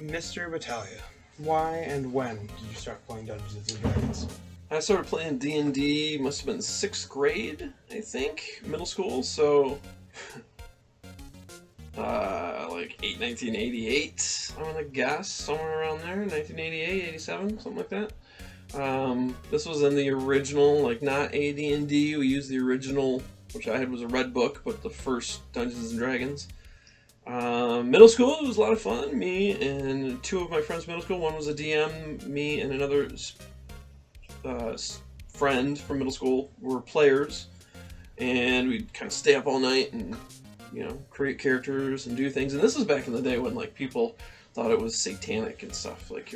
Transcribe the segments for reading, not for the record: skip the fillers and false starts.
Mr. Battaglia, why and when did you start playing Dungeons and Dragons? I started playing D&D, must have been 6th grade, I think, middle school, so like 1988, I'm gonna guess, somewhere around there, 1988, 87, something like that. This was in the original, like not AD&D, we used the original, which I had was a red book, but the first Dungeons and Dragons. Middle school, it was a lot of fun. Me and two of my friends from middle school, one was a DM, me and another friend from middle school were players, and we'd kind of stay up all night and create characters and do things. And this was back in the day when like people thought it was satanic and stuff. Like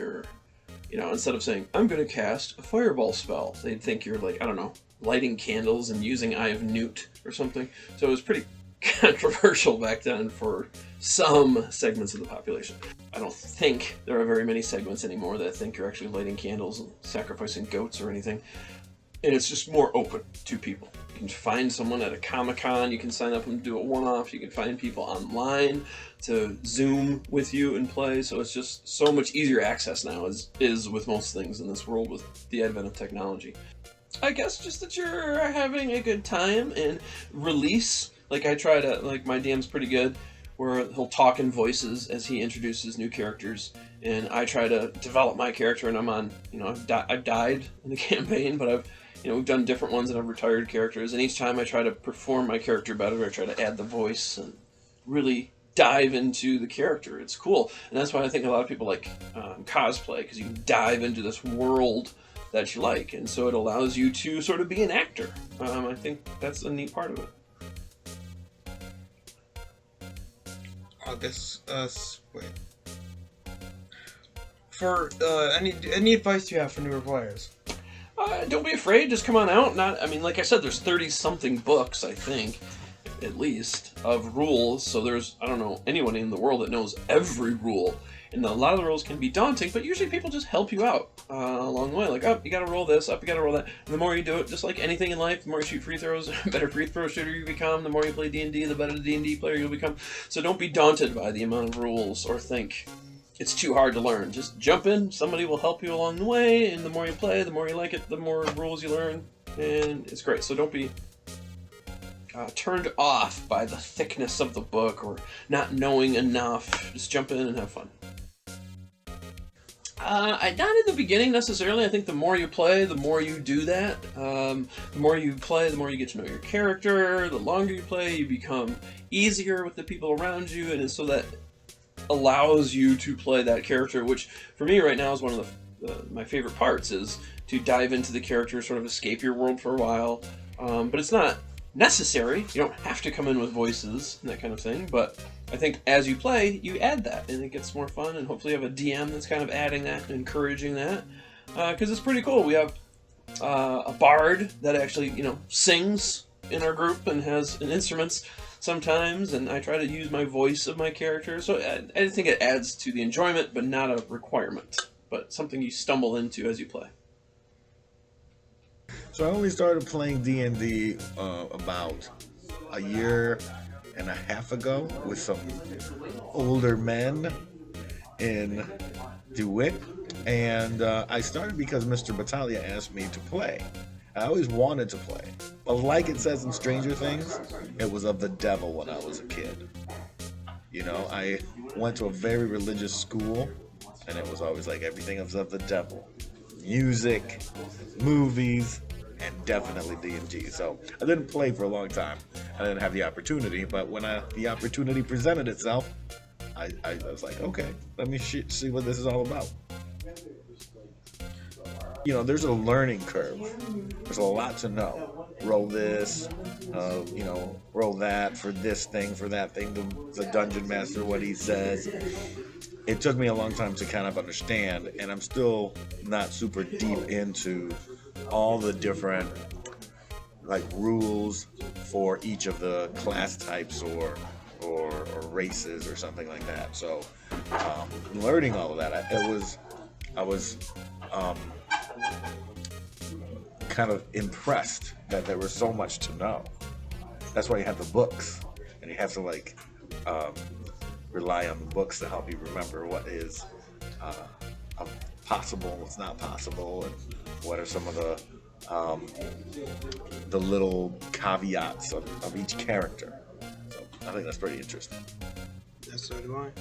instead of saying I'm going to cast a fireball spell, they'd think you're like, I don't know, lighting candles and using Eye of Newt or something. So it was pretty controversial back then for some segments of the population. I don't think there are very many segments anymore that think you're actually lighting candles and sacrificing goats or anything. And it's just more open to people. You can find someone at a Comic-Con, you can sign up and do a one-off, you can find people online to Zoom with you and play, so it's just so much easier access now is with most things in this world with the advent of technology. I guess just that you're having a good time and release. Like I try to, like my DM's pretty good, where he'll talk in voices as he introduces new characters, and I try to develop my character, and I'm on, I've died in the campaign, but we've done different ones and I've retired characters, and each time I try to perform my character better, I try to add the voice and really dive into the character. It's cool, and that's why I think a lot of people like cosplay, because you can dive into this world that you like, and so it allows you to sort of be an actor. I think that's a neat part of it. Wait. For any advice you have for newer players? Don't be afraid. Just come on out. Like I said, there's 30-something books, I think, at least, of rules. So there's, I don't know, anyone in the world that knows every rule. And a lot of the rules can be daunting, but usually people just help you out along the way. Like, you gotta roll this, you gotta roll that. And the more you do it, just like anything in life, the more you shoot free throws, the better free throw shooter you become. The more you play D&D, the better the D&D player you'll become. So don't be daunted by the amount of rules or think it's too hard to learn. Just jump in, somebody will help you along the way, and the more you play, the more you like it, the more rules you learn, and it's great. So don't be turned off by the thickness of the book or not knowing enough. Just jump in and have fun. Not in the beginning necessarily. I think the more you play, the more you do that. The more you play, the more you get to know your character. The longer you play, you become easier with the people around you, and so that allows you to play that character, which for me right now is one of my favorite parts, is to dive into the character, sort of escape your world for a while. But it's not necessary. You don't have to come in with voices and that kind of thing, but I think as you play, you add that, and it gets more fun, and hopefully you have a DM that's kind of adding that and encouraging that, because it's pretty cool. We have a bard that actually, sings in our group and has instruments sometimes, and I try to use my voice of my character, so I think it adds to the enjoyment, but not a requirement, but something you stumble into as you play. So I only started playing D&D about a year and a half ago with some older men in DeWitt, and I started because Mr. Battaglia asked me to play. I always wanted to play, but like it says in Stranger Things, it was of the devil when I was a kid. I went to a very religious school, and it was always like everything was of the devil. Music, movies, and definitely D&D. So I didn't play for a long time. I didn't have the opportunity, but when the opportunity presented itself, I was like, okay, let me see what this is all about. There's a learning curve. There's a lot to know. Roll this, roll that for this thing, for that thing, the dungeon master, what he says. It took me a long time to kind of understand, and I'm still not super deep into all the different rules for each of the class types or races or something like that. So learning all of that, I was kind of impressed that there was so much to know. That's why you have the books, and you have to rely on the books to help you remember what is possible, what's not possible, and what are some of the little caveats of each character. So I think that's pretty interesting. Yes, so do I.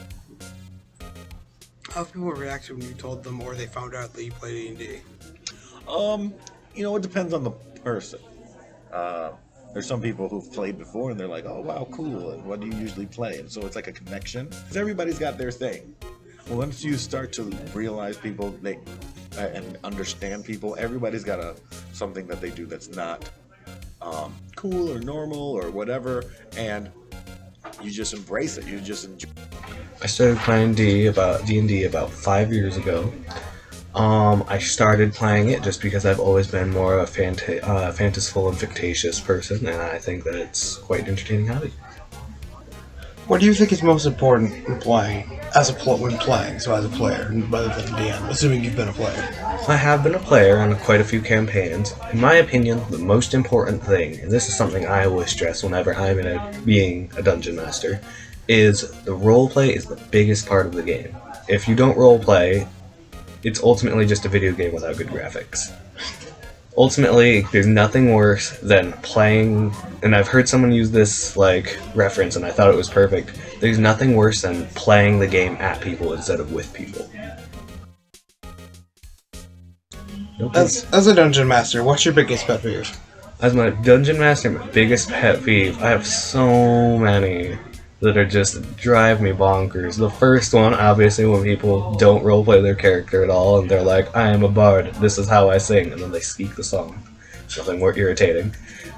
How people reacted when you told them or they found out that you play D&D? It depends on the person. There's some people who've played before and they're like, oh wow, cool, and what do you usually play? And so it's like a connection. Because everybody's got their thing. Well, once you start to realize people and understand people, everybody's got something that they do that's not cool or normal or whatever, and you just embrace it. You just enjoy. I started playing D&D about 5 years ago. I started playing it just because I've always been more of a fanciful and fictitious person, and I think that it's quite an entertaining hobby. What do you think is most important in playing, when playing, so as a player, rather than DM, assuming you've been a player? I have been a player on quite a few campaigns. In my opinion, the most important thing, and this is something I always stress whenever I'm being a dungeon master, is the roleplay is the biggest part of the game. If you don't roleplay, it's ultimately just a video game without good graphics. Ultimately, there's nothing worse than playing, and I've heard someone use this reference and I thought it was perfect. There's nothing worse than playing the game at people instead of with people. As a dungeon master, what's your biggest pet peeve? As my dungeon master, my biggest pet peeve, I have so many that are just drive me bonkers. The first one, obviously, when people don't roleplay their character at all, and they're like, I am a bard, this is how I sing, and then they speak the song. Nothing more irritating.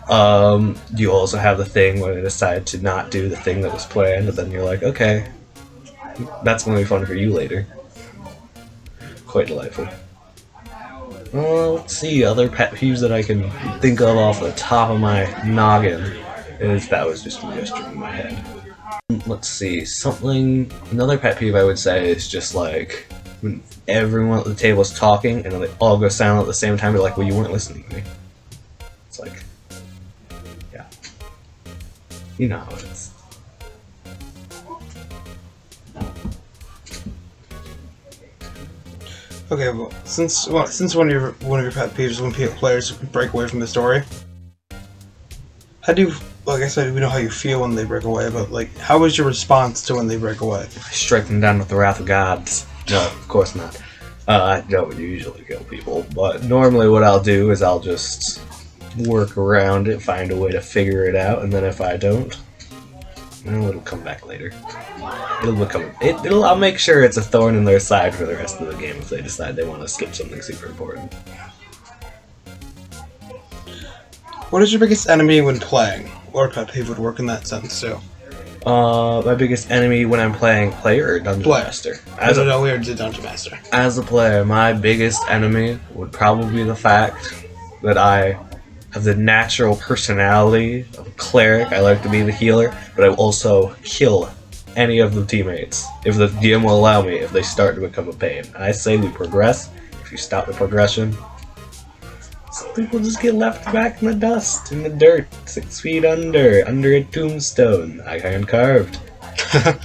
You also have the thing when they decide to not do the thing that was planned, and then you're like, okay, that's going to be fun for you later. Quite delightful. Let's see, other pet peeves that I can think of off the top of my noggin. That was just a gesture in my head. Let's see, another pet peeve I would say is just when everyone at the table is talking and then they all go silent at the same time, they're like, well, you weren't listening to me. It's like, yeah. You know how it is. Okay, well, since one of your pet peeves is when players break away from the story, how do you? Like I said, we know how you feel when they break away, but how is your response to when they break away? Strike them down with the wrath of gods. No, of course not. I don't usually kill people, but normally what I'll do is I'll just work around it, find a way to figure it out, and then if I don't, it'll come back later. I'll make sure it's a thorn in their side for the rest of the game if they decide they want to skip something super important. What is your biggest enemy when playing? Or pet peeve would work in that sense too. My biggest enemy when I'm playing player or dungeon master? I don't know, we already did dungeon master. As a player, my biggest enemy would probably be the fact that I have the natural personality of a cleric. I like to be the healer, but I will also kill any of the teammates if the DM will allow me if they start to become a pain. I say we progress. If you stop the progression, some people just get left back in the dust, in the dirt, 6 feet under a tombstone, hand carved. I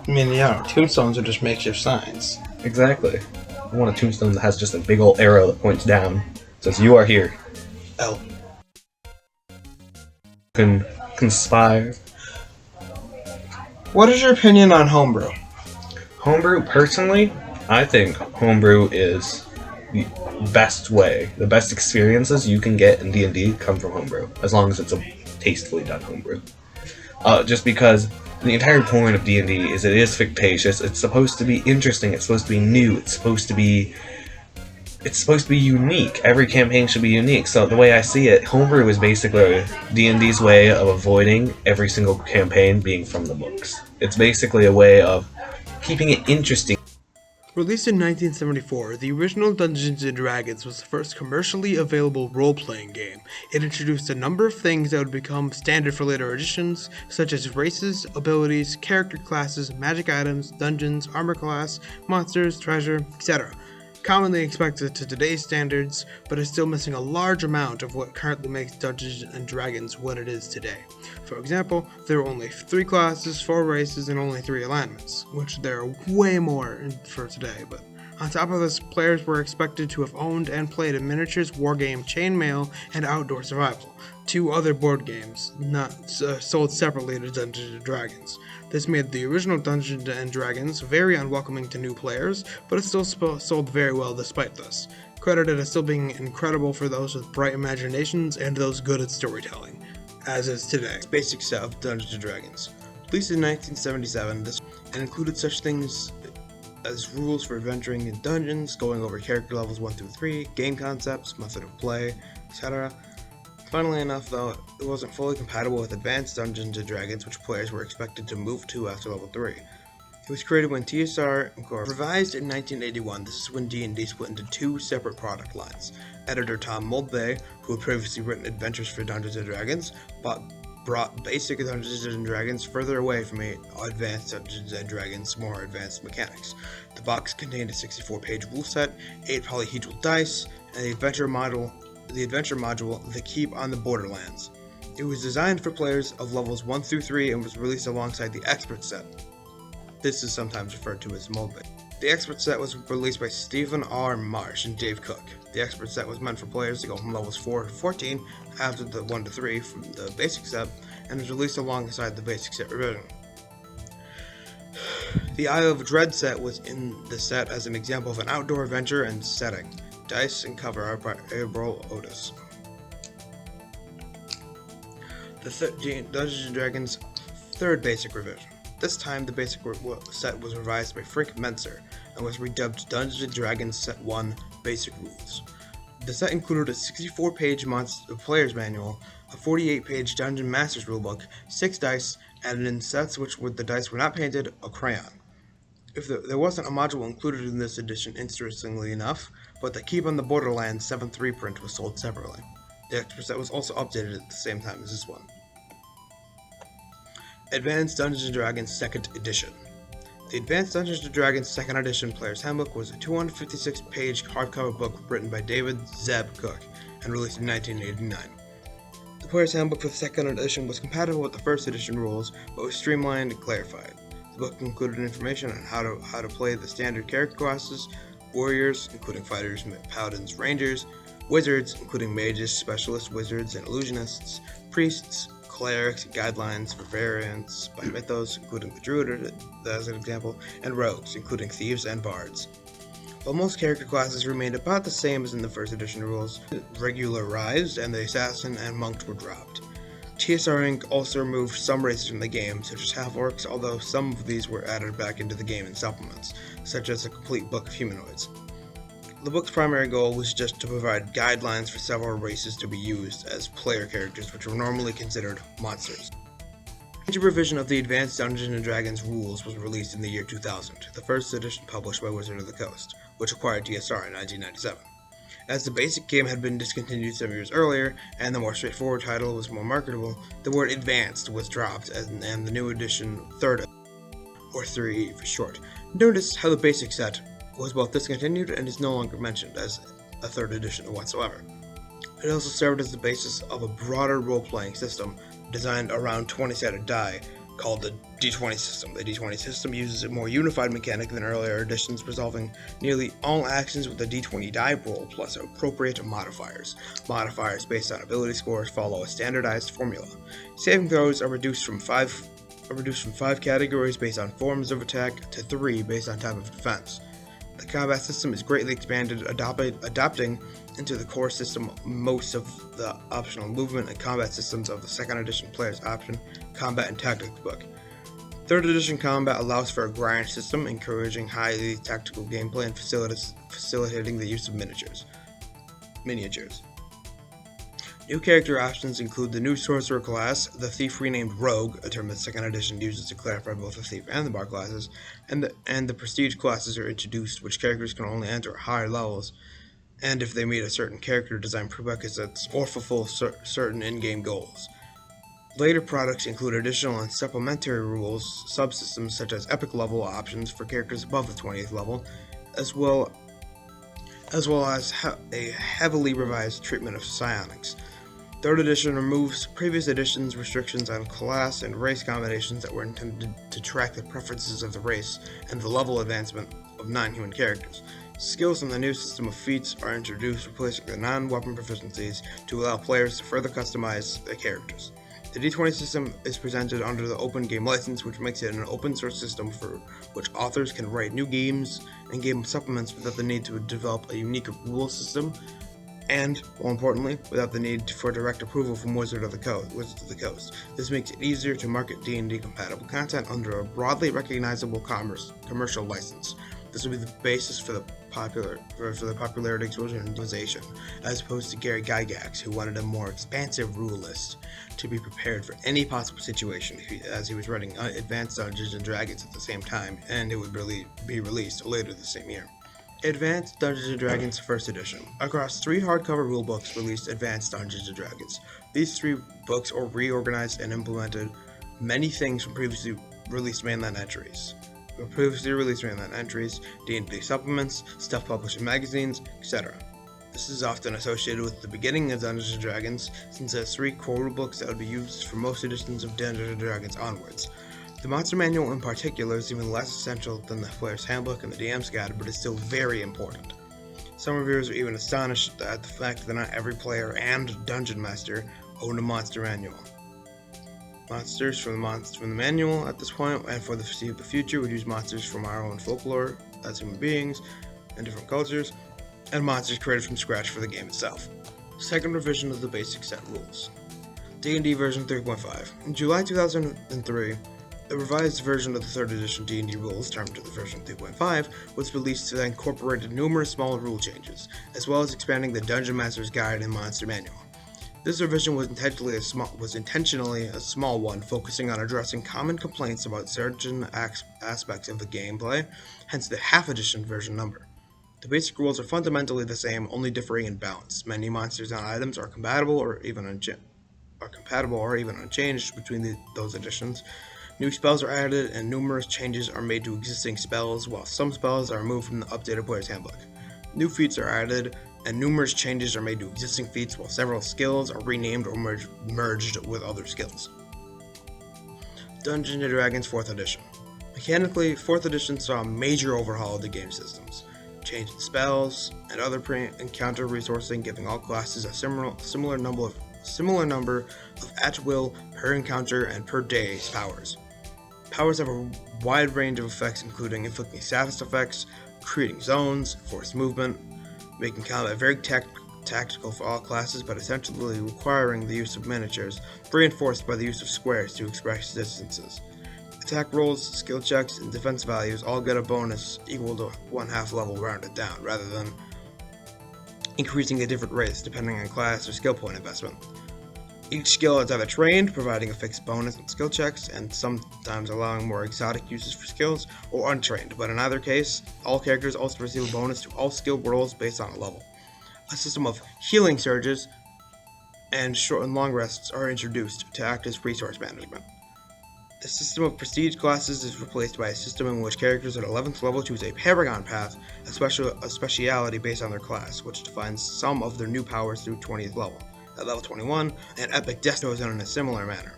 mean, tombstones are just makeshift signs. Exactly. I want a tombstone that has just a big old arrow that points down. Says, you are here. L. Can conspire. What is your opinion on homebrew? Homebrew, personally, I think homebrew is the best way. The best experiences you can get in D&D come from homebrew, as long as it's a tastefully done homebrew. Just because the entire point of D&D is it is fictitious. It's supposed to be interesting. It's supposed to be new. It's supposed to be unique. Every campaign should be unique. So the way I see it, homebrew is basically D&D's way of avoiding every single campaign being from the books. It's basically a way of keeping it interesting. Released in 1974, the original Dungeons & Dragons was the first commercially available role-playing game. It introduced a number of things that would become standard for later editions, such as races, abilities, character classes, magic items, dungeons, armor class, monsters, treasure, etc. commonly expected to today's standards, but is still missing a large amount of what currently makes Dungeons & Dragons what it is today. For example, there are only 3 classes, 4 races, and only 3 alignments, which there are way more for today, but on top of this, players were expected to have owned and played a miniatures wargame Chainmail and Outdoor Survival, 2 other board games not sold separately to Dungeons & Dragons. This made the original Dungeons & Dragons very unwelcoming to new players, but it still sold very well despite this, credited as still being incredible for those with bright imaginations and those good at storytelling, as is today. Basic set of Dungeons & Dragons. Released in 1977, this included such things as rules for adventuring in dungeons, going over character levels 1 through 3, game concepts, method of play, etc. Funnily enough, though, it wasn't fully compatible with Advanced Dungeons & Dragons, which players were expected to move to after level 3. It was created when TSR Inc. revised in 1981. This is when D&D split into 2 separate product lines. Editor Tom Moldbay, who had previously written Adventures for Dungeons & Dragons, brought basic Dungeons & Dragons further away from Advanced Dungeons & Dragons' more advanced mechanics. The box contained a 64-page rule set, 8 polyhedral dice, and the adventure module, The Keep on the Borderlands. It was designed for players of levels 1 through 3 and was released alongside the Expert Set. This is sometimes referred to as Moldbay. The Expert Set was released by Stephen R. Marsh and Dave Cook. The Expert Set was meant for players to go from levels 4 to 14 after the 1 to 3 from the Basic Set, and was released alongside the Basic Set revision. The Isle of Dread set was in the set as an example of an outdoor adventure and setting. Dice and cover art by Abril Otis. The Dungeons & Dragons 3rd Basic Revision. This time, the basic set was revised by Frank Mentzer and was redubbed Dungeons & Dragons Set 1 Basic Rules. The set included a 64-page player's manual, a 48-page Dungeon Master's rulebook, 6 dice, and in sets the dice were not painted, a crayon. There wasn't a module included in this edition, interestingly enough, but the Keep on the Borderlands 7.3 print was sold separately. The Expert Set was also updated at the same time as this one. Advanced Dungeons & Dragons 2nd Edition. The Advanced Dungeons & Dragons 2nd Edition Player's Handbook was a 256-page hardcover book written by David Zeb Cook and released in 1989. The Player's Handbook for the 2nd Edition was compatible with the 1st Edition rules, but was streamlined and clarified. The book included information on how to play the standard character classes, warriors, including fighters, paladins, rangers, wizards, including mages, specialist wizards, and illusionists, priests, clerics, guidelines for variants by mythos, including the druid as an example, and rogues, including thieves and bards. While most character classes remained about the same as in the 1st edition rules, regularized and the assassin and monk were dropped. TSR Inc. also removed some races from the game, such as half-orcs, although some of these were added back into the game in supplements, such as a complete book of humanoids. The book's primary goal was just to provide guidelines for several races to be used as player characters, which were normally considered monsters. A major revision of the Advanced Dungeons & Dragons rules was released in the year 2000, the 1st edition published by Wizard of the Coast, which acquired TSR in 1997. As the basic game had been discontinued some years earlier, and the more straightforward title was more marketable, the word Advanced was dropped, and the new edition 3rd, or 3 for short. Notice how the basic set was both discontinued and is no longer mentioned as a 3rd edition whatsoever. It also served as the basis of a broader role-playing system designed around 20-sided die called the D20 system. The D20 system uses a more unified mechanic than earlier editions, resolving nearly all actions with the D20 die roll plus appropriate modifiers. Modifiers based on ability scores follow a standardized formula. Saving throws are reduced from 5 categories based on forms of attack to 3 based on type of defense. The combat system is greatly expanded, adopting into the core system most of the optional movement and combat systems of the 2nd edition Player's Option, Combat and Tactics book. 3rd edition combat allows for a grind system, encouraging highly tactical gameplay and facilitating the use of miniatures. New character options include the new Sorcerer class, the Thief renamed Rogue, a term that 2nd edition uses to clarify both the Thief and the Bard classes, and the Prestige classes are introduced, which characters can only enter at higher levels, and if they meet a certain character design prerequisites or fulfill certain in-game goals. Later products include additional and supplementary rules, subsystems such as epic level options for characters above the 20th level, as well as well as a heavily revised treatment of psionics. Third edition removes previous edition's restrictions on class and race combinations that were intended to track the preferences of the race and the level advancement of non-human characters. Skills in the new system of feats are introduced, replacing the non-weapon proficiencies to allow players to further customize their characters. The D20 system is presented under the Open Game License, which makes it an open source system for which authors can write new games and game supplements without the need to develop a unique rule system, and, more importantly, without the need for direct approval from Wizards of the Coast. This makes it easier to market D&D compatible content under a broadly recognizable commercial license. This will be the basis for the popularity explosion and utilization, as opposed to Gary Gygax, who wanted a more expansive rule list to be prepared for any possible situation, as he was writing Advanced Dungeons & Dragons at the same time, and it would be released later the same year. Advanced Dungeons & Dragons 1st Edition. Across 3 hardcover rulebooks released Advanced Dungeons & Dragons. These 3 books are reorganized and implemented many things from previously released mainland entries. D&D supplements, stuff published in magazines, etc. This is often associated with the beginning of Dungeons & Dragons, since it has 3 core rulebooks that would be used for most editions of Dungeons & Dragons onwards. The Monster Manual in particular is even less essential than the Player's Handbook and the DM's Guide, but is still very important. Some reviewers are even astonished at the fact that not every player and Dungeon Master owned a Monster Manual. Monsters from the manual at this point, and for the foreseeable future, would use monsters from our own folklore as human beings and different cultures, and monsters created from scratch for the game itself. Second revision of the basic set rules. D&D version 3.5. In July 2003, the revised version of the 3rd edition D&D rules, termed the version 3.5, was released that incorporated numerous small rule changes, as well as expanding the Dungeon Master's Guide and Monster Manual. This revision was intentionally a small one, focusing on addressing common complaints about certain aspects of the gameplay, hence the half-edition version number. The basic rules are fundamentally the same, only differing in balance. Many monsters and items are compatible or even unchanged between those editions. New spells are added, and numerous changes are made to existing spells, while some spells are removed from the updated Player's Handbook. New feats are added, and numerous changes are made to existing feats, while several skills are renamed or merged with other skills. Dungeons & Dragons 4th Edition. Mechanically, 4th Edition saw a major overhaul of the game systems, changing spells and other pre-encounter resourcing, giving all classes a similar number of at-will, per-encounter, and per-day powers. Powers have a wide range of effects, including inflicting status effects, creating zones, forced movement, making combat very tactical for all classes, but essentially requiring the use of miniatures, reinforced by the use of squares to express distances. Attack rolls, skill checks, and defense values all get a bonus equal to 1/2 level rounded down, rather than increasing at different rates depending on class or skill point investment. Each skill is either trained, providing a fixed bonus on skill checks, and sometimes allowing more exotic uses for skills, or untrained, but in either case, all characters also receive a bonus to all skill rolls based on a level. A system of healing surges and short and long rests are introduced to act as resource management. The system of prestige classes is replaced by a system in which characters at 11th level choose a Paragon path, a speciality based on their class, which defines some of their new powers through 20th level. At level 21, an Epic Death goes on in a similar manner.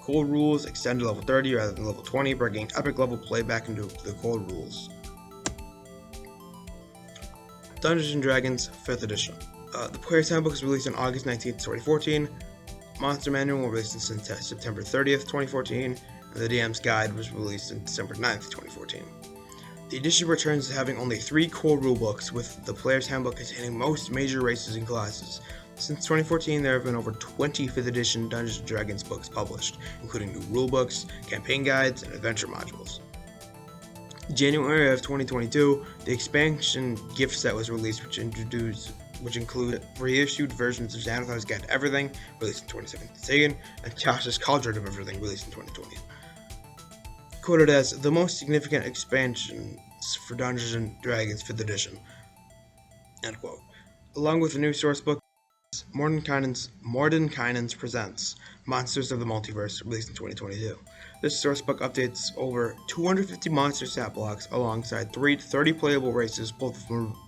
Cold rules extend to level 30 rather than level 20, bringing Epic level play back into the cold rules. Dungeons & Dragons 5th Edition. The Player's Handbook was released on August 19th, 2014. Monster Manual was released on September 30th, 2014, and the DM's Guide was released on December 9th, 2014. The edition returns to having only 3 core rulebooks, with the Player's Handbook containing most major races and classes. Since 2014, there have been over 20 5th edition Dungeons & Dragons books published, including new rulebooks, campaign guides, and adventure modules. In January of 2022, the expansion gift set was released, which include reissued versions of Xanathar's Guide to Everything, released in 2017, and Tasha's Cauldron of Everything, released in 2020. Quoted as the most significant expansions for Dungeons & Dragons 5th edition. End quote. Along with the new sourcebook, Mordenkainen's Presents Monsters of the Multiverse, released in 2022. This sourcebook updates over 250 monster stat blocks alongside 30 playable races, both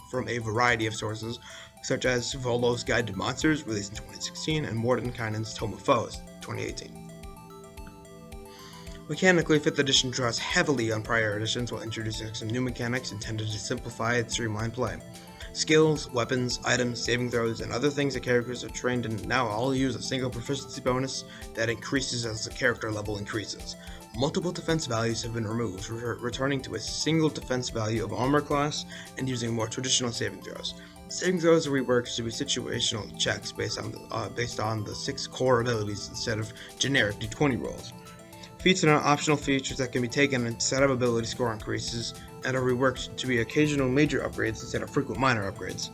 from a variety of sources, such as Volo's Guide to Monsters, released in 2016, and Mordenkainen's Tome of Foes, 2018. Mechanically, 5th edition draws heavily on prior editions while introducing some new mechanics intended to simplify and streamline play. Skills, weapons, items, saving throws, and other things that characters are trained in now all use a single proficiency bonus that increases as the character level increases. Multiple defense values have been removed, returning to a single defense value of armor class and using more traditional saving throws. Saving throws are reworked to be situational checks based on the 6 core abilities instead of generic d20 rolls. Feats are optional features that can be taken instead of ability score increases, and are reworked to be occasional major upgrades instead of frequent minor upgrades.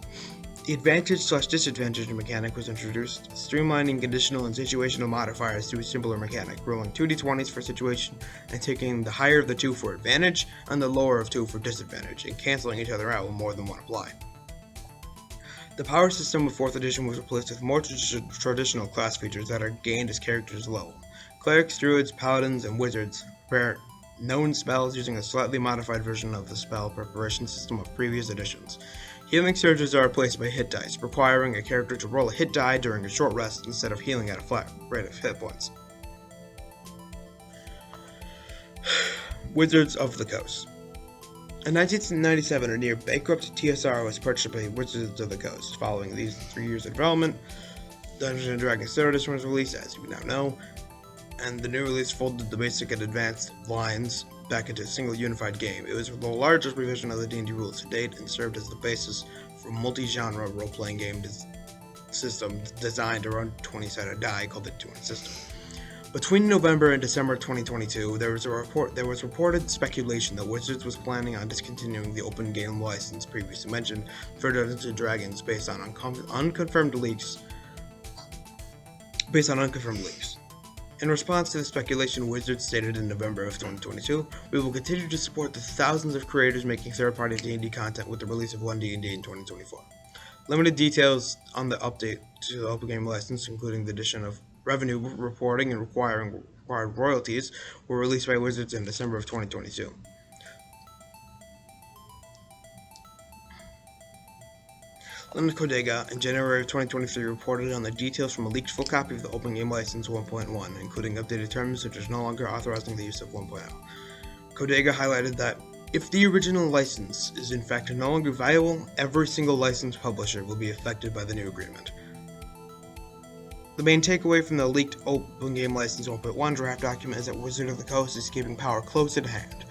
The advantage/disadvantage mechanic was introduced, streamlining conditional and situational modifiers to a simpler mechanic, rolling 2d20s for situation and taking the higher of the 2 for advantage and the lower of 2 for disadvantage, and cancelling each other out when more than one apply. The power system of 4th edition was replaced with more traditional class features that are gained as characters level. Clerics, druids, paladins, and wizards prepare known spells using a slightly modified version of the spell preparation system of previous editions. Healing surges are replaced by hit dice, requiring a character to roll a hit die during a short rest instead of healing at a flat rate of hit points. Wizards of the Coast. In 1997, a near bankrupt TSR was purchased by Wizards of the Coast. Following these 3 years of development, Dungeons & Dragons 3rd edition was released, as you now know, and the new release folded the basic and advanced lines back into a single unified game. It was the largest revision of the D&D rules to date and served as the basis for a multi-genre role-playing game system designed to run 20-sided die called the 2-in system. Between November and December 2022, there was reported speculation that Wizards was planning on discontinuing the open game license previously mentioned for Dungeons & Dragons based on unconfirmed leaks. In response to the speculation, Wizards stated in November of 2022, "We will continue to support the thousands of creators making third-party D&D content with the release of 1D&D in 2024. Limited details on the update to the open game license, including the addition of revenue reporting and required royalties, were released by Wizards in December of 2022. Leonard Codega in January of 2023 reported on the details from a leaked full copy of the Open Game License 1.1, including updated terms such as no longer authorizing the use of 1.0. Codega highlighted that if the original license is in fact no longer viable, every single licensed publisher will be affected by the new agreement. The main takeaway from the leaked Open Game License 1.1 draft document is that Wizard of the Coast is keeping power close at hand.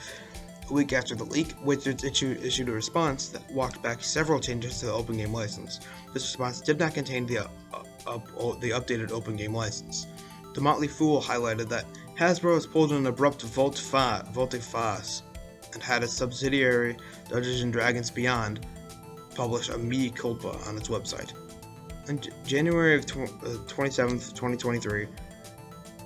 A week after the leak, Wizards issued a response that walked back several changes to the Open Game License. This response did not contain the updated Open Game License. The Motley Fool highlighted that Hasbro has pulled an abrupt volte-face and had its subsidiary Dungeons & Dragons Beyond publish a mea culpa on its website. On January of 27th, 2023,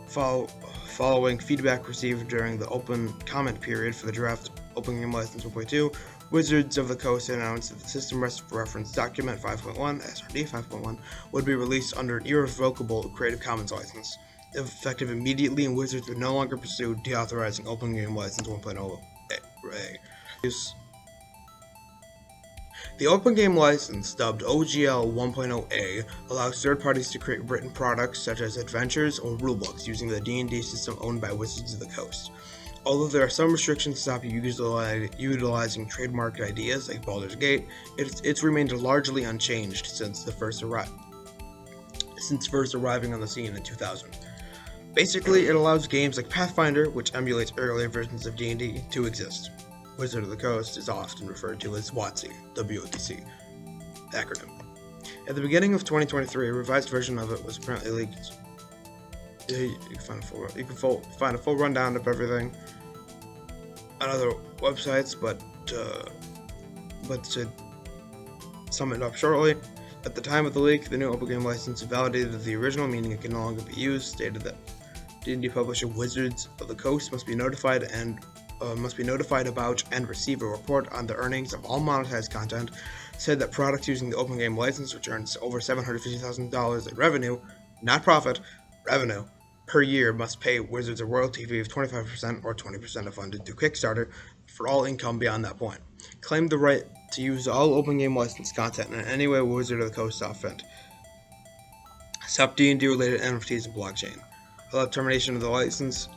following feedback received during the open comment period for the draft Open Game License 1.2, Wizards of the Coast announced that the System Reference Document 5.1, SRD 5.1, would be released under an irrevocable Creative Commons license, effective immediately, and Wizards would no longer pursue deauthorizing Open Game License 1.0A. The Open Game License, dubbed OGL 1.0A, allows third parties to create written products such as adventures or rulebooks using the D&D system owned by Wizards of the Coast. Although there are some restrictions to stop you utilizing trademarked ideas like Baldur's Gate, it's remained largely unchanged since first arriving on the scene in 2000. Basically, it allows games like Pathfinder, which emulates earlier versions of D&D, to exist. Wizard of the Coast is often referred to as WOTC, WOTC acronym. At the beginning of 2023, a revised version of it was apparently leaked. You can find a full rundown of everything on other websites, but to sum it up shortly, at the time of the leak, the new Open Game License validated the original, meaning it can no longer be used, stated that D&D publisher Wizards of the Coast must be notified about and receive a report on the earnings of all monetized content, said that products using the Open Game License, which earns over $750,000 in revenue, not profit, revenue, per year, must pay Wizards a royalty fee of 25% or 20% if funded through Kickstarter for all income beyond that point. Claimed the right to use all open game licensed content in any way Wizard of the Coast saw fit. Stop D&D related NFTs and blockchain. Allow termination of the license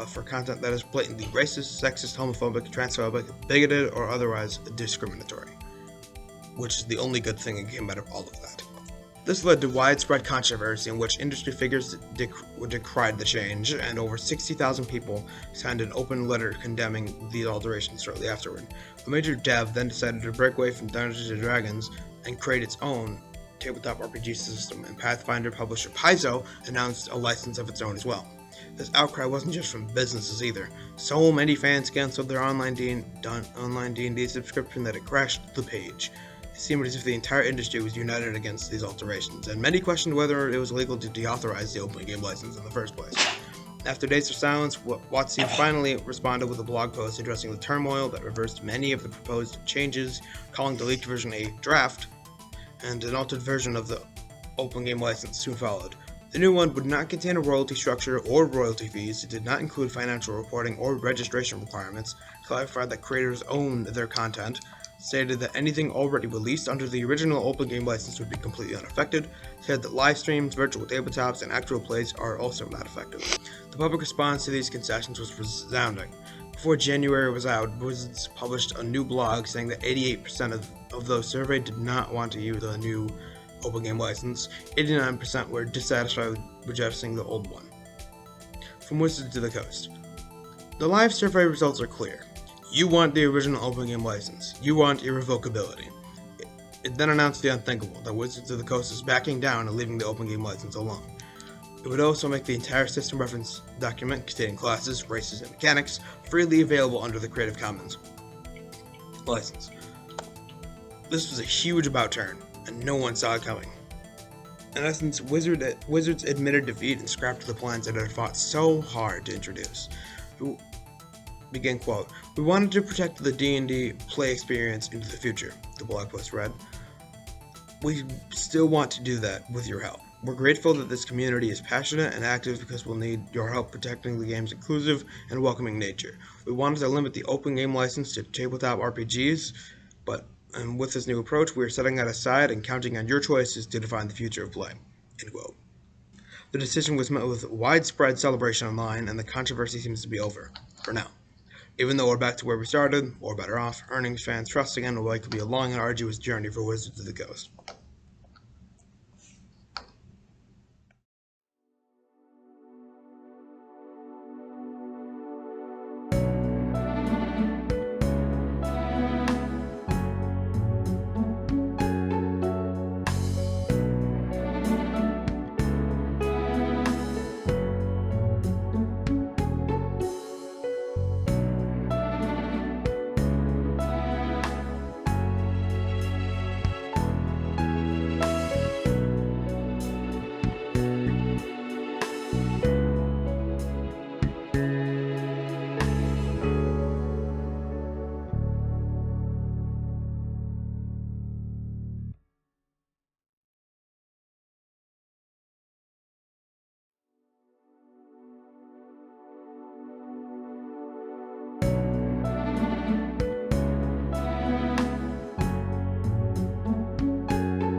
for content that is blatantly racist, sexist, homophobic, transphobic, bigoted, or otherwise discriminatory. Which is the only good thing that came out of all of that. This led to widespread controversy in which industry figures decried the change, and over 60,000 people signed an open letter condemning these alterations shortly afterward. A major dev then decided to break away from Dungeons & Dragons and create its own tabletop RPG system, and Pathfinder publisher Paizo announced a license of its own as well. This outcry wasn't just from businesses either. So many fans canceled their online D&D subscription that it crashed the page. It seemed as if the entire industry was united against these alterations, and many questioned whether it was legal to deauthorize the open game license in the first place. After days of silence, WotC finally responded with a blog post addressing the turmoil that reversed many of the proposed changes, calling the leaked version a draft, and an altered version of the open game license soon followed. The new one would not contain a royalty structure or royalty fees, it did not include financial reporting or registration requirements, clarified that creators own their content, stated that anything already released under the original open game license would be completely unaffected, said that live streams, virtual tabletops, and actual plays are also not affected. The public response to these concessions was resounding. Before January was out, Wizards published a new blog saying that 88% of those surveyed did not want to use the new open game license, 89% were dissatisfied with rejecting the old one. From Wizards to the Coast. The live survey results are clear. You want the original open game license. You want irrevocability. It then announced the unthinkable, that Wizards of the Coast is backing down and leaving the open game license alone. It would also make the entire system reference document containing classes, races, and mechanics freely available under the Creative Commons license. This was a huge about turn, and no one saw it coming. In essence, Wizards admitted defeat and scrapped the plans that it had fought so hard to introduce. Begin quote, "We wanted to protect the D&D play experience into the future," the blog post read. "We still want to do that with your help. We're grateful that this community is passionate and active because we'll need your help protecting the game's inclusive and welcoming nature. We wanted to limit the open game license to tabletop RPGs, and with this new approach, we are setting that aside and counting on your choices to define the future of play." End quote. The decision was met with widespread celebration online, and the controversy seems to be over, for now. Even though we're back to where we started, or better off, earnings fans trust again will likely be a long and arduous journey for Wizards of the Coast.